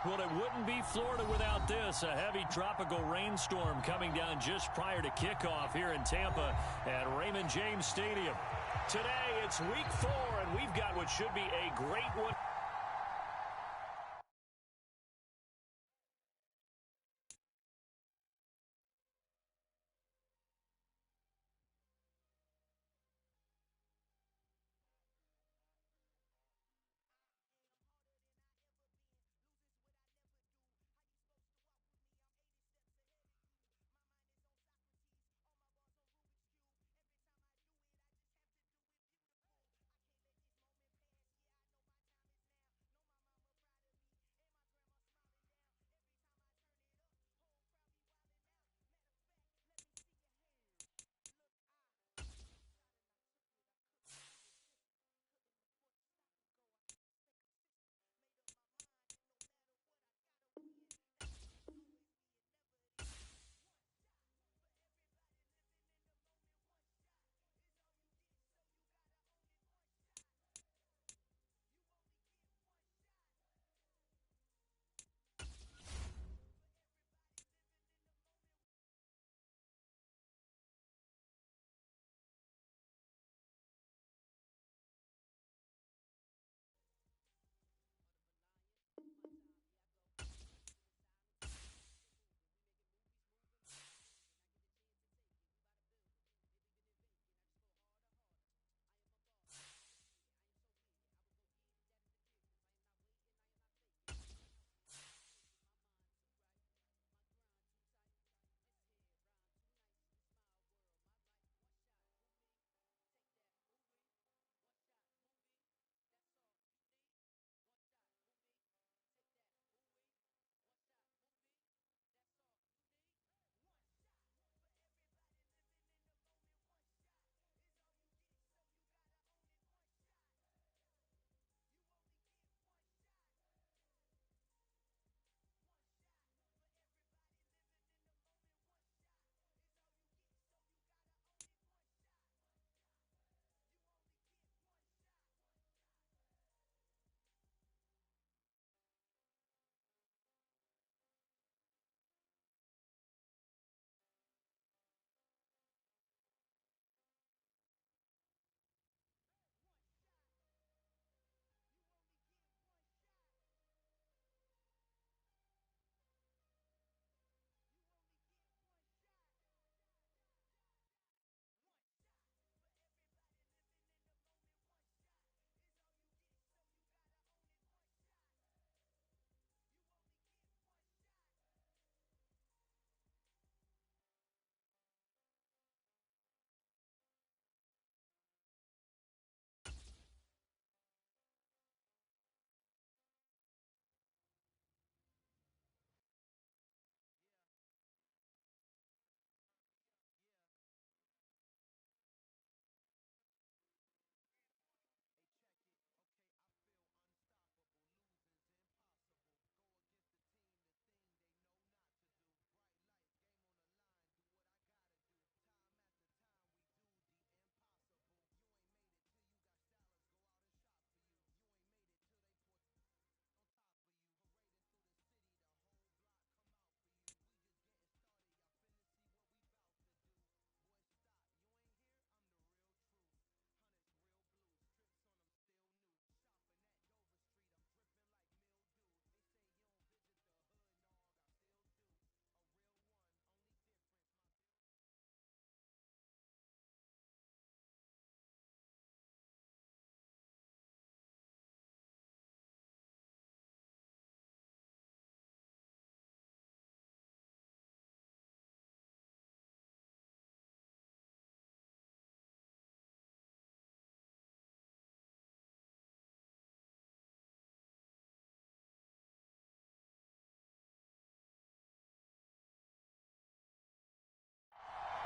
Well, it wouldn't be Florida without this. A heavy tropical rainstorm coming down just prior to kickoff here in Tampa at Raymond James Stadium. Today, it's week 4, and we've got what should be a great one.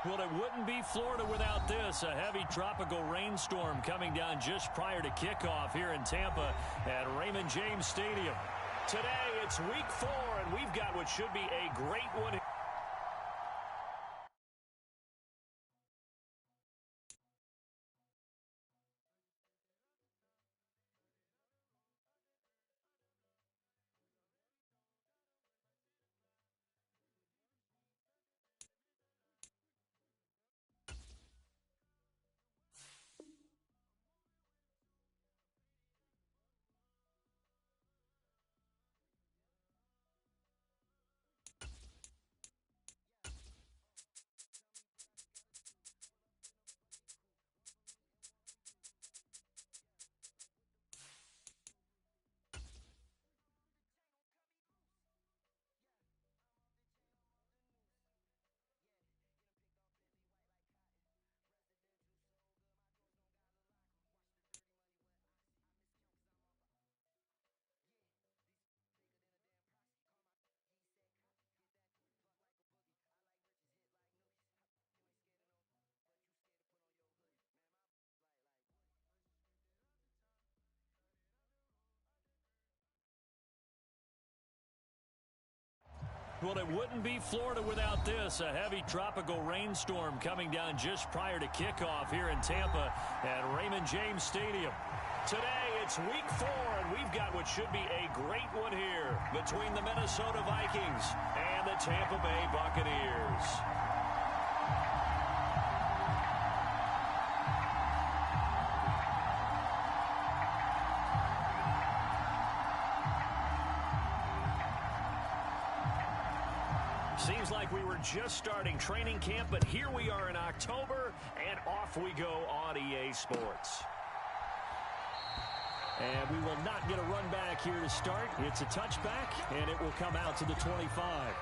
Well, it wouldn't be Florida without this. A heavy tropical rainstorm coming down just prior to kickoff here in Tampa at Raymond James Stadium. Today, it's week 4, and we've got what should be a great one. Well, it wouldn't be Florida without this. A heavy tropical rainstorm coming down just prior to kickoff here in Tampa at Raymond James Stadium. Today, it's week 4, and we've got what should be a great one here between the Minnesota Vikings and the Tampa Bay Buccaneers. Seems like we were just starting training camp, but here we are in October, and off we go on EA Sports. And we will not get a run back here to start. It's a touchback, and it will come out to the 25.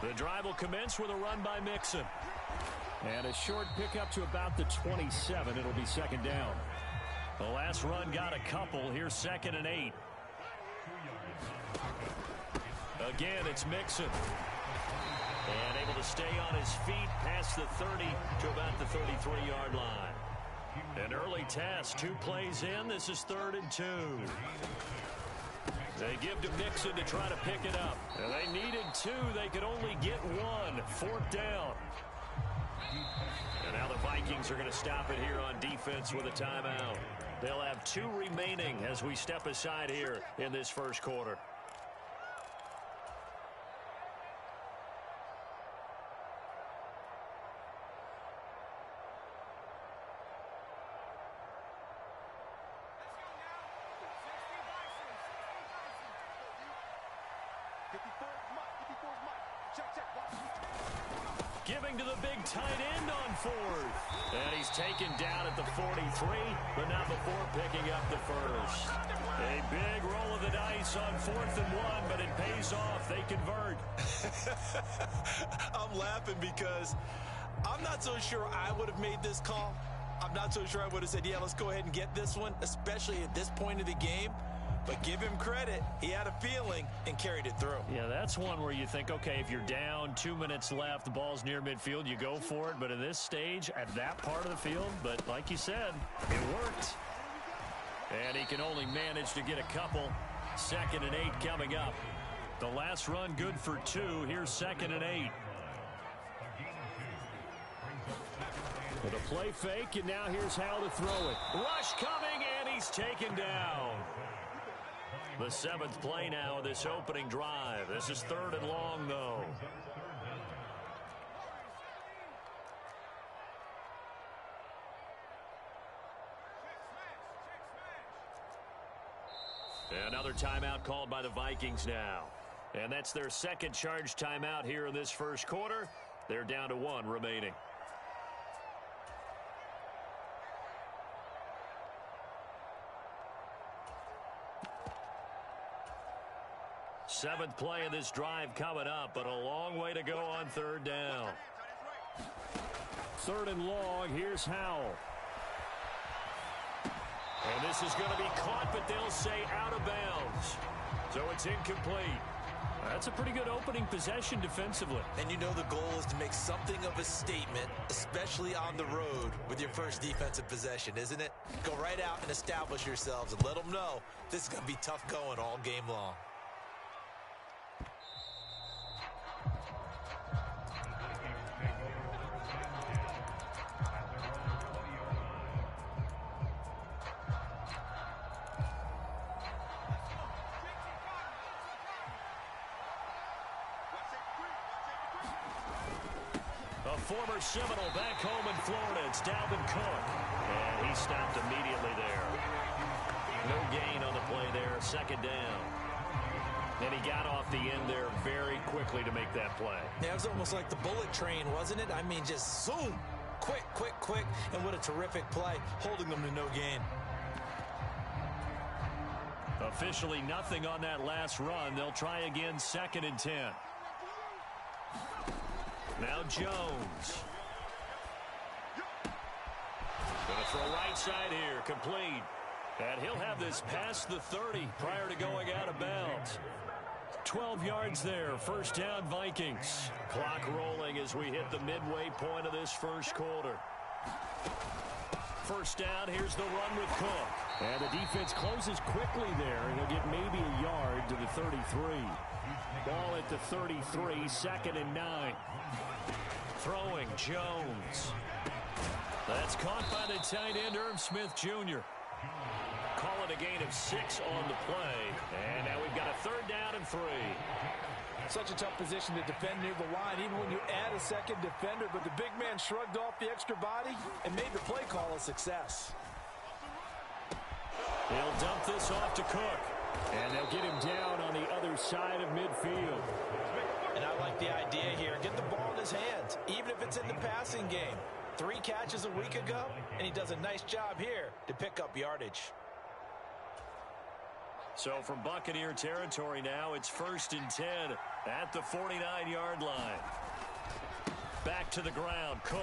The drive will commence with a run by Mixon. And a short pickup to about the 27. It'll be second down. The last run got a couple. Here's 2nd and 8. Again, it's Mixon. And able to stay on his feet past the 30 to about the 33-yard line. An early test. 2 plays in. This is 3rd and 2. They give to Mixon to try to pick it up. And they needed 2. They could only get 1. 4th down. And now the Vikings are going to stop it here on defense with a timeout. They'll have 2 remaining as we step aside here in this first quarter. Giving to the big tight end on 4th. And he's taken down at the 43, but not before picking up the first. A big roll of the dice on 4th and 1, but it pays off. They convert. I'm laughing because I'm not so sure I would have made this call. I'm not so sure I would have said, yeah, let's go ahead and get this one, especially at this point of the game. But give him credit. He had a feeling and carried it through. Yeah, that's one where you think, okay, if you're down, 2 minutes left, the ball's near midfield, you go for it. But in this stage, at that part of the field, but like you said, it worked. And he can only manage to get a couple. 2nd and 8 coming up. The last run good for 2. Here's 2nd and 8. With a play fake, and now here's how to throw it. Rush coming, and he's taken down. The 7th play now of this opening drive. This is 3rd and long, though. Another timeout called by the Vikings now. And that's their 2nd charge timeout here in this first quarter. They're down to 1 remaining. Seventh play of this drive coming up, but a long way to go on 3rd down. 3rd and long, here's Howell. And this is going to be caught, but they'll say out of bounds. So it's incomplete. That's a pretty good opening possession defensively. And you know the goal is to make something of a statement, especially on the road with your first defensive possession, isn't it? Go right out and establish yourselves and let them know this is going to be tough going all game long. Former Seminole back home in Florida. It's Dalvin Cook. And he stopped immediately there. No gain on the play there. 2nd down. And he got off the end there very quickly to make that play. Yeah, it was almost like the bullet train, wasn't it? I mean, just zoom. Quick, quick, quick. And what a terrific play, holding them to no gain. Officially nothing on that last run. They'll try again 2nd and 10. Now Jones. Going to throw right side here. Complete. And he'll have this past the 30 prior to going out of bounds. 12 yards there. First down, Vikings. Clock rolling as we hit the midway point of this first quarter. First down, here's the run with Cook. And the defense closes quickly there, and he'll get maybe a yard to the 33. Ball at the 33, 2nd and 9. Throwing, Jones. That's caught by the tight end, Irv Smith Jr. Call it a gain of 6 on the play. And now we've got a 3rd down and 3. Such a tough position to defend near the line, even when you add a second defender. But the big man shrugged off the extra body and made the play call a success. They'll dump this off to Cook. And they'll get him down on the other side of midfield. And I like the idea here. Get the ball in his hands, even if it's in the passing game. 3 catches a week ago, and he does a nice job here to pick up yardage. So from Buccaneer territory now, it's 1st and 10 at the 49-yard line. Back to the ground, Cook.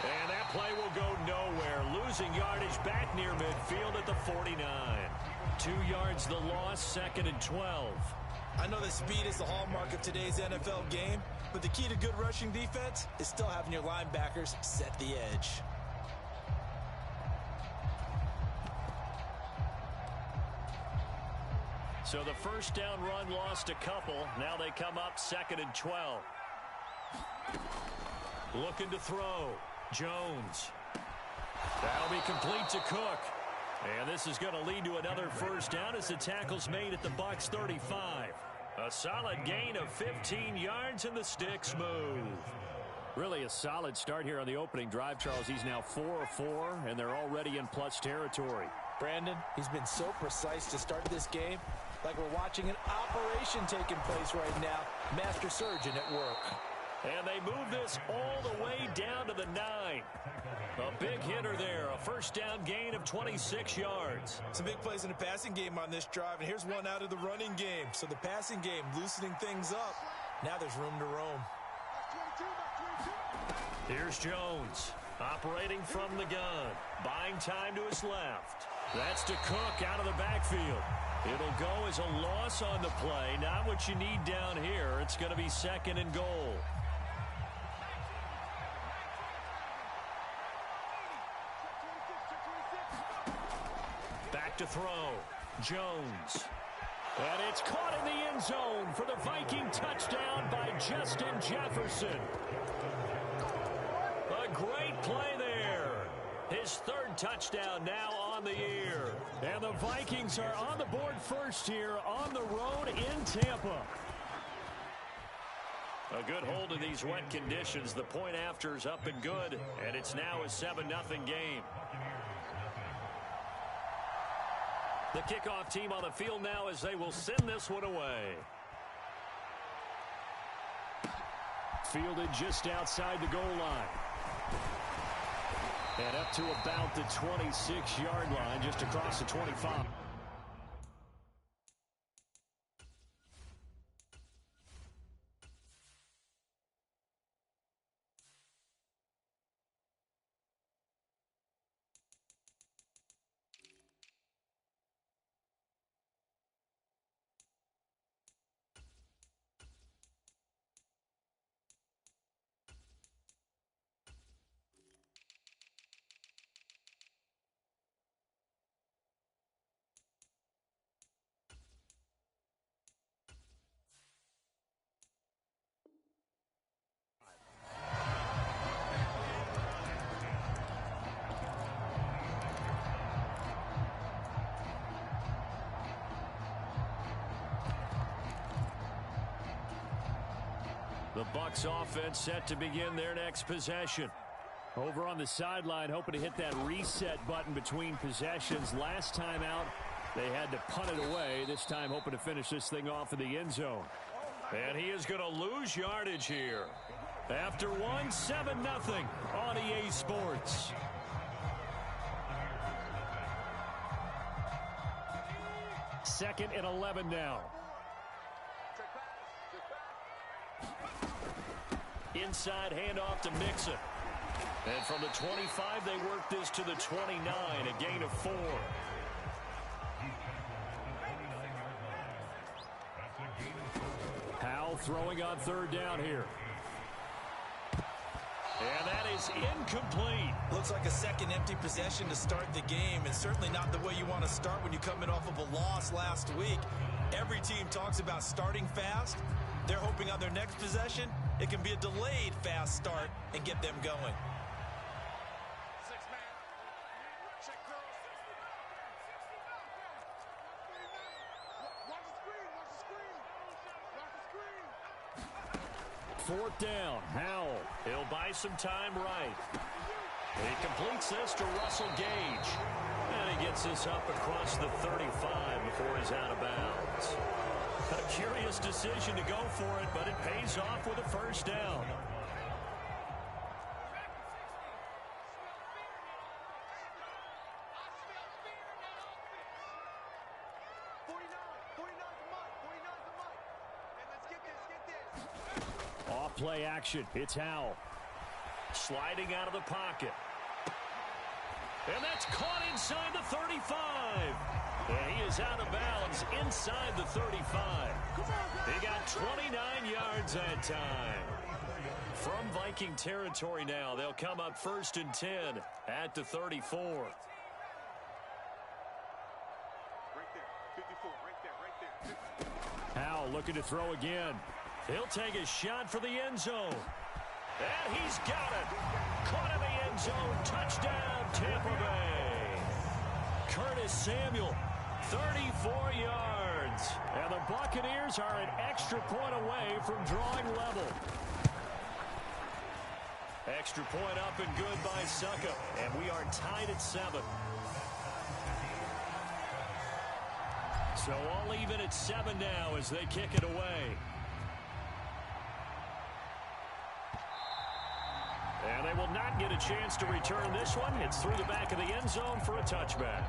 And that play will go nowhere. Losing yardage back near midfield at the 49. 2 yards the loss, 2nd and 12. I know that speed is the hallmark of today's NFL game, but the key to good rushing defense is still having your linebackers set the edge. So the first down run lost a couple. Now they come up 2nd and 12. Looking to throw. Jones. That'll be complete to Cook. And this is going to lead to another first down as the tackle's made at the Bucs 35. A solid gain of 15 yards and the sticks move. Really a solid start here on the opening drive, Charles. He's now 4 of 4, and they're already in plus territory. Brandon, he's been so precise to start this game, like we're watching an operation taking place right now. Master surgeon at work. And they move this all the way down to the 9. A big hitter there. A first down gain of 26 yards. Some big plays in the passing game on this drive, and here's one out of the running game. So the passing game loosening things up. Now there's room to roam. Here's Jones operating from the gun. Buying time to his left. That's to Cook out of the backfield. It'll go as a loss on the play. Not what you need down here. It's going to be 2nd and goal. Back to throw. Jones. And it's caught in the end zone for the Viking touchdown by Justin Jefferson. A great play there. His 3rd touchdown now on the year. And the Vikings are on the board first here on the road in Tampa. A good hold in these wet conditions. The point after is up and good. And it's now a 7-0 game. The kickoff team on the field now as they will send this one away. Fielded just outside the goal line. And up to about the 26-yard line, just across the 25. The Bucs offense set to begin their next possession. Over on the sideline, hoping to hit that reset button between possessions. Last time out, they had to punt it away. This time, hoping to finish this thing off in the end zone. And he is going to lose yardage here. After one, 7-0 on EA Sports. Second and 11 now. Inside handoff to Mixon. And from the 25, they work this to the 29, a gain of 4. throwing on third down here. And that is incomplete. Looks like a second empty possession to start the game, and certainly not the way you want to start when you're coming off of a loss last week. Every team talks about starting fast. They're hoping on their next possession, it can be a delayed fast start and get them going. Fourth down, Howell. He'll buy some time right. He completes this to Russell Gage. And he gets this up across the 35 before he's out of bounds. A curious decision to go for it, but it pays off with a first down. Play action. It's Howell. Sliding out of the pocket. And that's caught inside the 35. And he is out of bounds inside the 35. He got 29 yards that time. From Viking territory now, they'll come up 1st and 10 at the 34. Right there. 54. Right there. Howell looking to throw again. He'll take a shot for the end zone. And he's got it. Caught in the end zone. Touchdown, Tampa Bay. Curtis Samuel, 34 yards. And the Buccaneers are an extra point away from drawing level. Extra point up and good by Suckup. And we are tied at 7. So all even at 7 now as they kick it away. And they will not get a chance to return this one. It's through the back of the end zone for a touchback.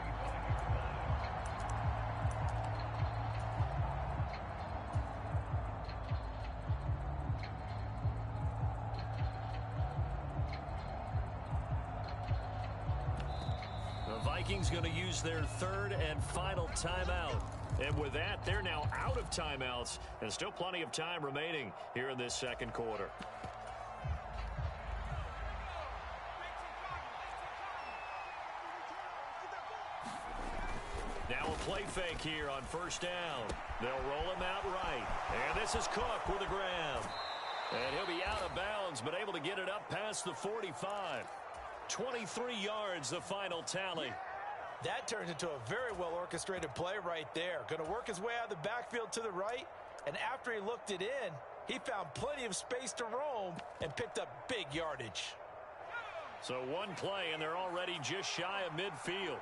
The Vikings going to use their third and final timeout. And with that, they're now out of timeouts. And still plenty of time remaining here in this second quarter. Now a play fake here on first down. They'll roll him out right. And this is Cook with a grab. And he'll be out of bounds, but able to get it up past the 45. 23 yards, the final tally. That turns into a very well-orchestrated play right there. Going to work his way out of the backfield to the right. And after he looked it in, he found plenty of space to roam and picked up big yardage. So one play, and they're already just shy of midfield.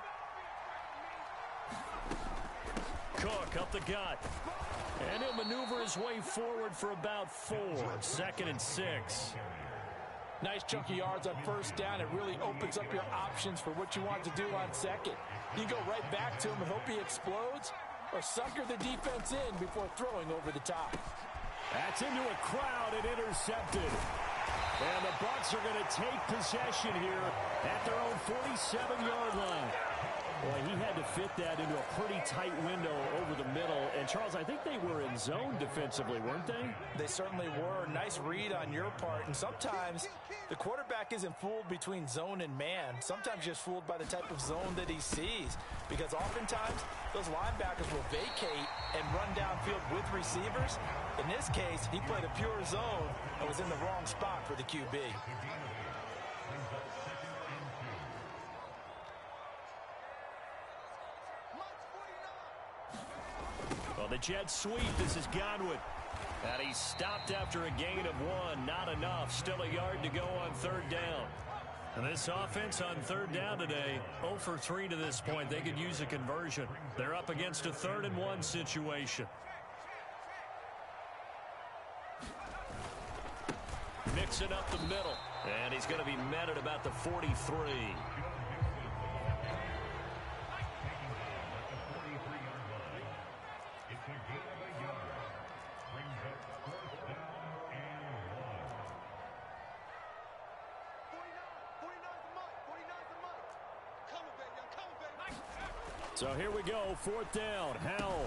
Cook up the gut. And he'll maneuver his way forward for about 4. 2nd and 6. Nice chunky yards on first down. It really opens up your options for what you want to do on second. You go right back to him and hope he explodes, or sucker the defense in before throwing over the top. That's into a crowd and intercepted. And the Bucs are going to take possession here at their own 47-yard line. Boy, he had to fit that into a pretty tight window over the middle. And, Charles, I think they were in zone defensively, weren't they? They certainly were. Nice read on your part. And sometimes the quarterback isn't fooled between zone and man. Sometimes just fooled by the type of zone that he sees. Because oftentimes, those linebackers will vacate and run downfield with receivers. In this case, he played a pure zone and was in the wrong spot for the QB. The jet sweep. This is Godwin. And he stopped after a gain of 1. Not enough. Still a yard to go on third down. And this offense on third down today, 0 for 3 to this point. They could use a conversion. They're up against a 3rd and 1 situation. Mixing up the middle. And he's going to be met at about the 43. So here we go, 4th down. Howell.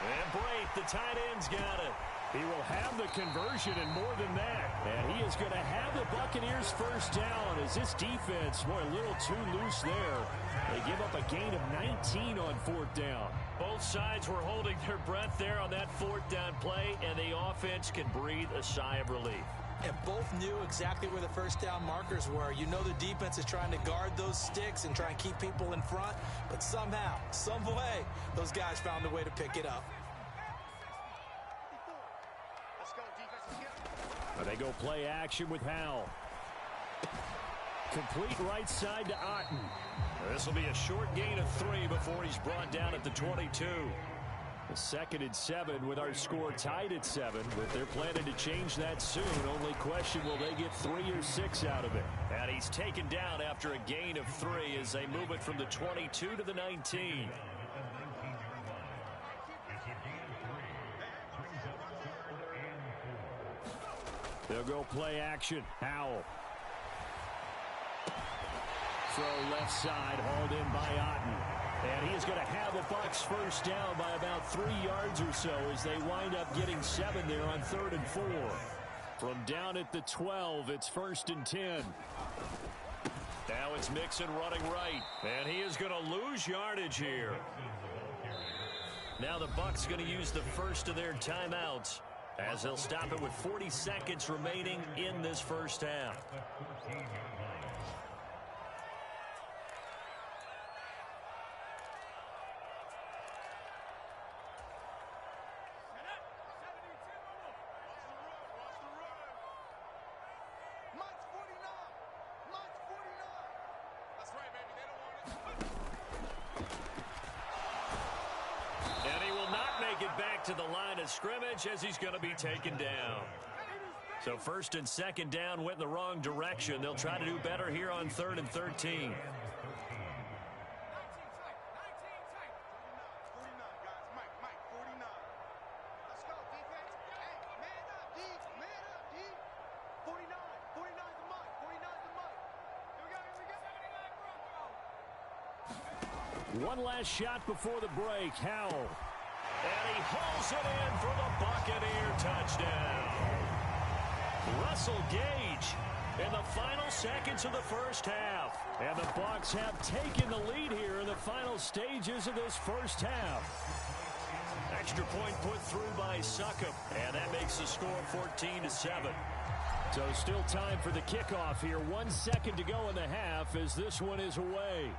And Brate, the tight end's got it. He will have the conversion and more than that. And he is going to have the Buccaneers first down as this defense, boy, a little too loose there. They give up a gain of 19 on fourth down. Both sides were holding their breath there on that fourth down play, and the offense can breathe a sigh of relief. And both knew exactly where the first down markers were. You know the defense is trying to guard those sticks and try and keep people in front, but somehow, some way, those guys found a way to pick it up. They go play action with Howell. Complete right side to Otten. This will be a short gain of 3 before he's brought down at the 22. The 2nd and 7 with our score tied at 7, but they're planning to change that soon. Only question, will they get 3 or 6 out of it? And he's taken down after a gain of 3 as they move it from the 22 to the 19. They'll go play action. Howell. Throw left side, hauled in by Otten. And he is going to have the Bucs first down by about 3 yards or so as they wind up getting 7 there on 3rd and 4. From down at the 12, it's 1st and 10. Now it's Mixon running right. And he is going to lose yardage here. Now the Bucs going to use the first of their timeouts, as they'll stop it with 40 seconds remaining in this first half. To the line of scrimmage as he's going to be taken down. So 1st and 2nd down went in the wrong direction. They'll try to do better here on 3rd and 13. One last shot before the break. Howell. And he hauls it in for the Buccaneer touchdown. Russell Gage in the final seconds of the first half. And the Bucs have taken the lead here in the final stages of this first half. Extra point put through by Succop, and that makes the score 14-7. So still time for the kickoff here. 1 second to go in the half as this one is away.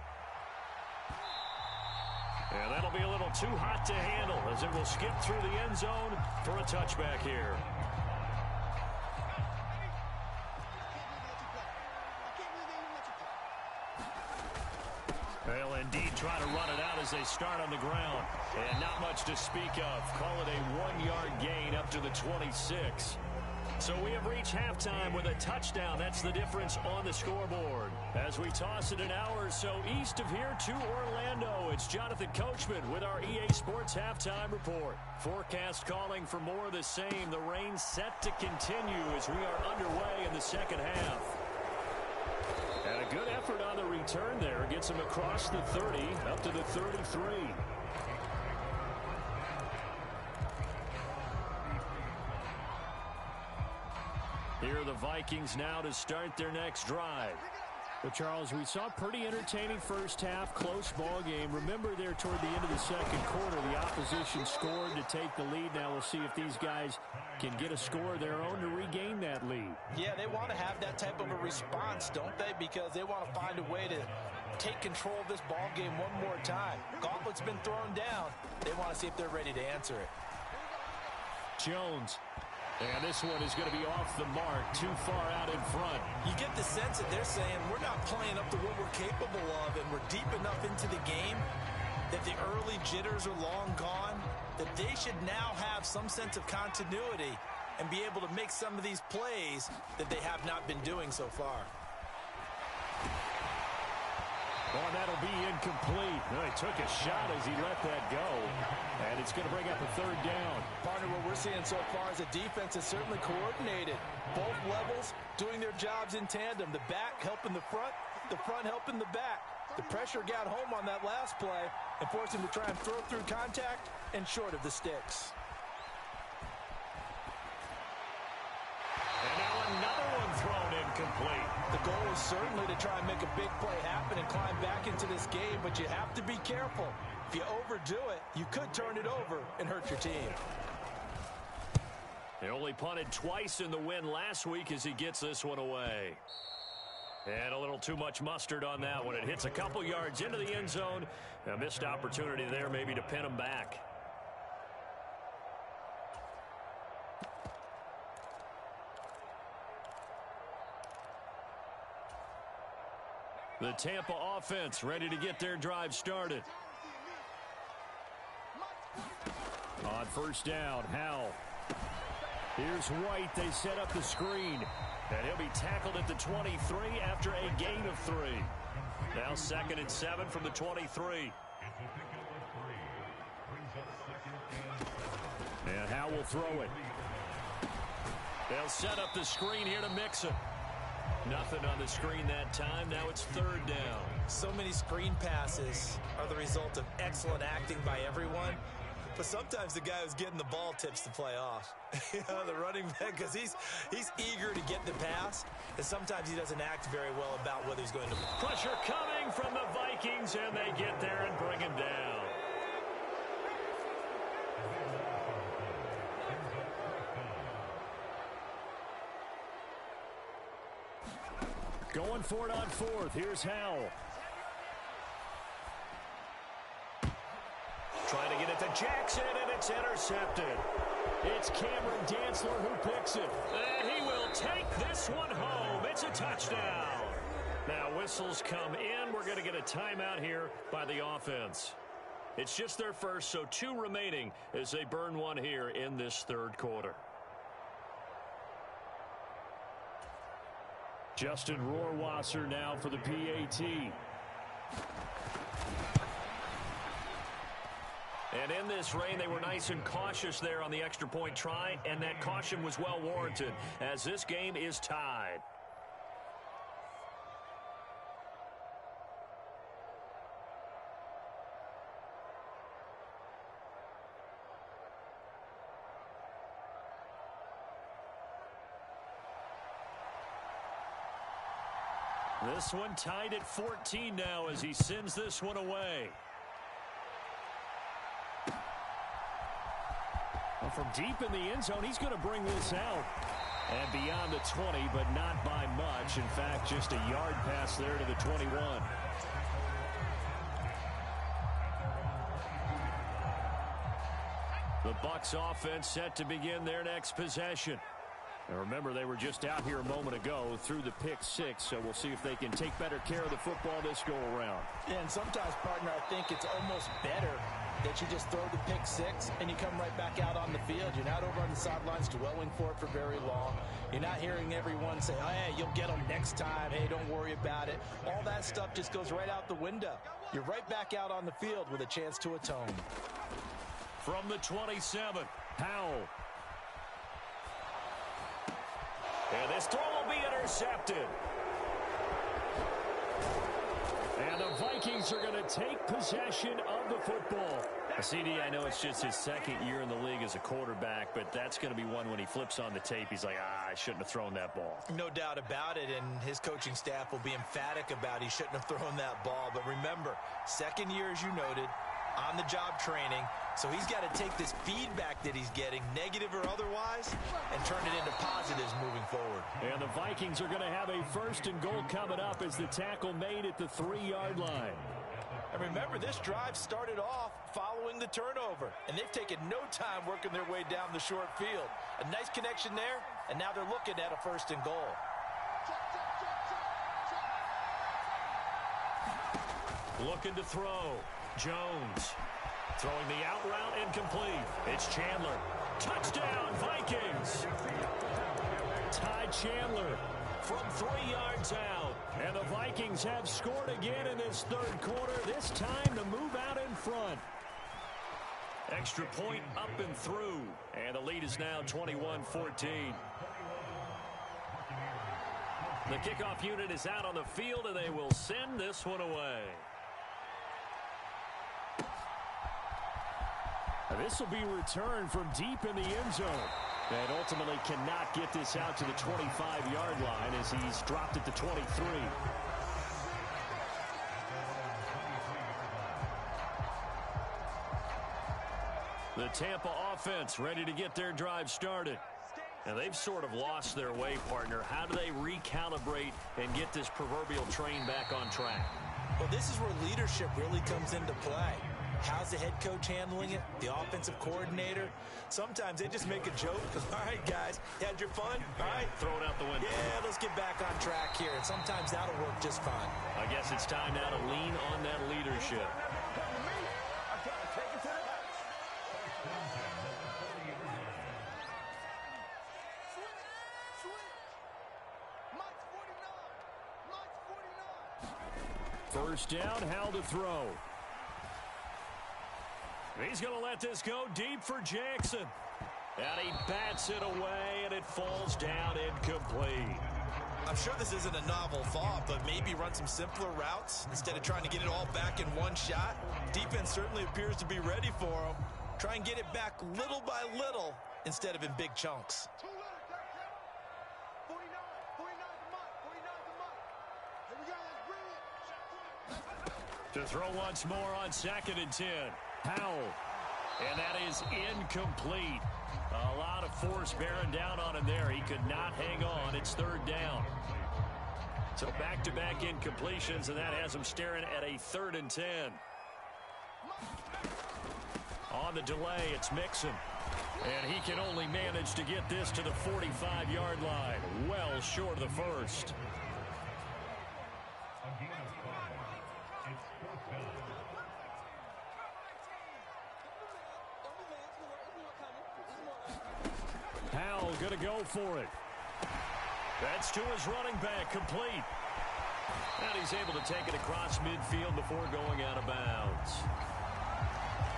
And that'll be a little too hot to handle as it will skip through the end zone for a touchback here. They'll indeed try to run it out as they start on the ground. And not much to speak of. Call it a 1-yard gain up to the 26. So we have reached halftime with a touchdown. That's the difference on the scoreboard. As we toss it an hour or so east of here to Orlando, it's Jonathan Coachman with our EA Sports Halftime Report. Forecast calling for more of the same. The rain set to continue as we are underway in the second half. And a good effort on the return there. Gets him across the 30 up to the 33. Here are the Vikings now to start their next drive. But, Charles, we saw a pretty entertaining first half, close ball game. Remember there toward the end of the second quarter, the opposition scored to take the lead. Now we'll see if these guys can get a score of their own to regain that lead. Yeah, they want to have that type of a response, don't they? Because they want to find a way to take control of this ball game one more time. Gauntlet's been thrown down. They want to see if they're ready to answer it. Jones. And this one is going to be off the mark, too far out in front. You get the sense that they're saying we're not playing up to what we're capable of, and we're deep enough into the game that the early jitters are long gone, that they should now have some sense of continuity and be able to make some of these plays that they have not been doing so far. Oh, that'll be incomplete. No, he took a shot as he let that go. And it's going to bring up a third down. Partner, what we're seeing so far is the defense is certainly coordinated. Both levels doing their jobs in tandem. The back helping the front helping the back. The pressure got home on that last play and forced him to try and throw through contact and short of the sticks. incomplete. The goal is certainly to try and make a big play happen and climb back into this game, but you have to be careful. If you overdo it, you could turn it over and hurt your team. He only punted twice in the win last week as he gets this one away. And a little too much mustard on that one. It hits a couple yards into the end zone. A missed opportunity there maybe to pin him back. The Tampa offense ready to get their drive started. On first down, Howell. Here's White. They set up the screen. And he'll be tackled at the 23 after a gain of 3. Now 2nd and 7 from the 23. And Howell will throw it. They'll set up the screen here to Mixon. Nothing on the screen that time. Now it's 3rd down. So many screen passes are the result of excellent acting by everyone. But sometimes the guy who's getting the ball tips the play off. The running back, because he's eager to get the pass, and sometimes he doesn't act very well about whether he's going to. Pressure coming from the Vikings, and they get there and bring him down. Going for it on 4th. Here's Howell. Trying to get it to Jackson, and it's intercepted. It's Cameron Dantzler who picks it. And he will take this one home. It's a touchdown. Now whistles come in. We're going to get a timeout here by the offense. It's just their first, so 2 remaining as they burn one here in this 3rd quarter. Justin Rohrwasser now for the PAT. And in this rain, they were nice and cautious there on the extra point try, and that caution was well warranted as this game is tied. This one tied at 14 now as he sends this one away. Well, from deep in the end zone, he's going to bring this out. And beyond the 20, but not by much. In fact, just a yard pass there to the 21. The Bucs offense set to begin their next possession. And remember, they were just out here a moment ago through the pick 6, so we'll see if they can take better care of the football this go-around. Yeah, and sometimes, partner, I think it's almost better that you just throw the pick 6 and you come right back out on the field. You're not over on the sidelines dwelling for it for very long. You're not hearing everyone say, oh, hey, you'll get them next time. Hey, don't worry about it. All that stuff just goes right out the window. You're right back out on the field with a chance to atone. From the 27, Howell. And this throw will be intercepted. And the Vikings are going to take possession of the football. CD, I know it's just his 2nd year in the league as a quarterback, but that's going to be one when he flips on the tape. He's like, I shouldn't have thrown that ball. No doubt about it, and his coaching staff will be emphatic about he shouldn't have thrown that ball. But remember, 2nd year, as you noted, on-the-job training. So he's got to take this feedback that he's getting, negative or otherwise, and turn it into positives moving forward. And the Vikings are going to have a 1st and goal coming up as the tackle made at the 3-yard line. And remember, this drive started off following the turnover, and they've taken no time working their way down the short field. A nice connection there, and now they're looking at a 1st and goal. Looking to throw. Jones. Throwing the out route incomplete. It's Chandler. Touchdown, Vikings. Ty Chandler from 3 yards out. And the Vikings have scored again in this 3rd quarter, this time to move out in front. Extra point up and through. And the lead is now 21-14. The kickoff unit is out on the field, and they will send this one away. This will be returned from deep in the end zone. And ultimately cannot get this out to the 25-yard line as he's dropped at the 23. The Tampa offense ready to get their drive started. And they've sort of lost their way, partner. How do they recalibrate and get this proverbial train back on track? Well, this is where leadership really comes into play. How's the head coach handling it? The offensive coordinator? Sometimes they just make a joke. All right, guys, you had your fun? All right. Throw it out the window. Yeah, let's get back on track here. And sometimes that'll work just fine. I guess it's time now to lean on that leadership. First down, Howell to throw. He's going to let this go deep for Jackson. And he bats it away, and it falls down incomplete. I'm sure this isn't a novel thought, but maybe run some simpler routes instead of trying to get it all back in one shot. Defense certainly appears to be ready for him. Try and get it back little by little instead of in big chunks. To throw once more on 2nd and 10. Howell. And that is incomplete. A lot of force bearing down on him there. He could not hang on. It's 3rd down. So back-to-back incompletions, and that has him staring at a 3rd and 10. On the delay, it's Mixon. And he can only manage to get this to the 45-yard line. Well short of the first. Howell going to go for it. That's to his running back, complete. And he's able to take it across midfield before going out of bounds.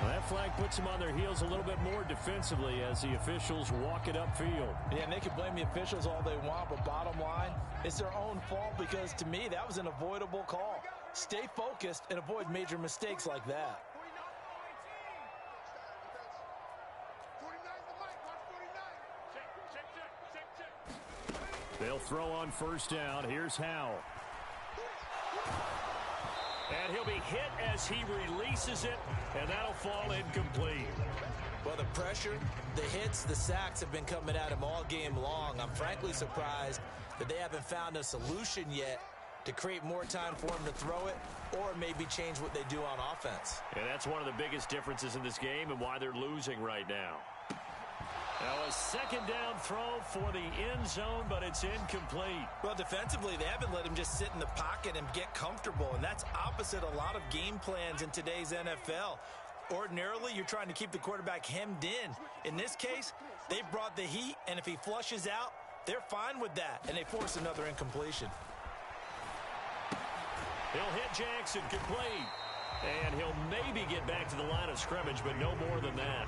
Well, that flag puts them on their heels a little bit more defensively as the officials walk it upfield. Yeah, and they can blame the officials all they want, but bottom line, it's their own fault because, to me, that was an avoidable call. Stay focused and avoid major mistakes like that. They'll throw on first down. Here's Howell. And he'll be hit as he releases it, and that'll fall incomplete. Well, the pressure, the hits, the sacks have been coming at him all game long. I'm frankly surprised that they haven't found a solution yet to create more time for him to throw it or maybe change what they do on offense. And that's one of the biggest differences in this game and why they're losing right now. Now a 2nd down throw for the end zone, but it's incomplete. Well, defensively, they haven't let him just sit in the pocket and get comfortable, and that's opposite a lot of game plans in today's NFL. Ordinarily, you're trying to keep the quarterback hemmed in. In this case, they've brought the heat, and if he flushes out, they're fine with that, and they force another incompletion. He'll hit Jackson, complete. And he'll maybe get back to the line of scrimmage, but no more than that.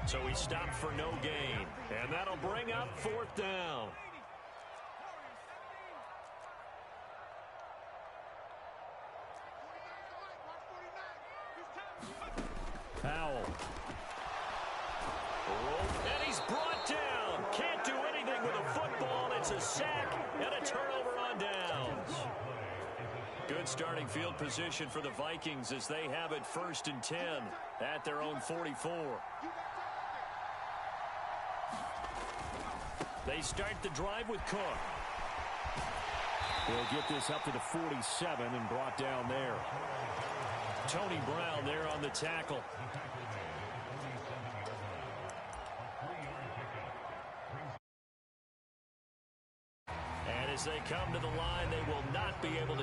So he stopped for no gain. And that'll bring up 4th down. Howell. And he's brought down. Can't do anything with a football. It's a sack and a turnover on downs. Good starting field position for the Vikings as they have it 1st and 10 at their own 44. They start the drive with Cook. They'll get this up to the 47 and brought down there. Tony Brown there on the tackle. And as they come to the line, they will not be able to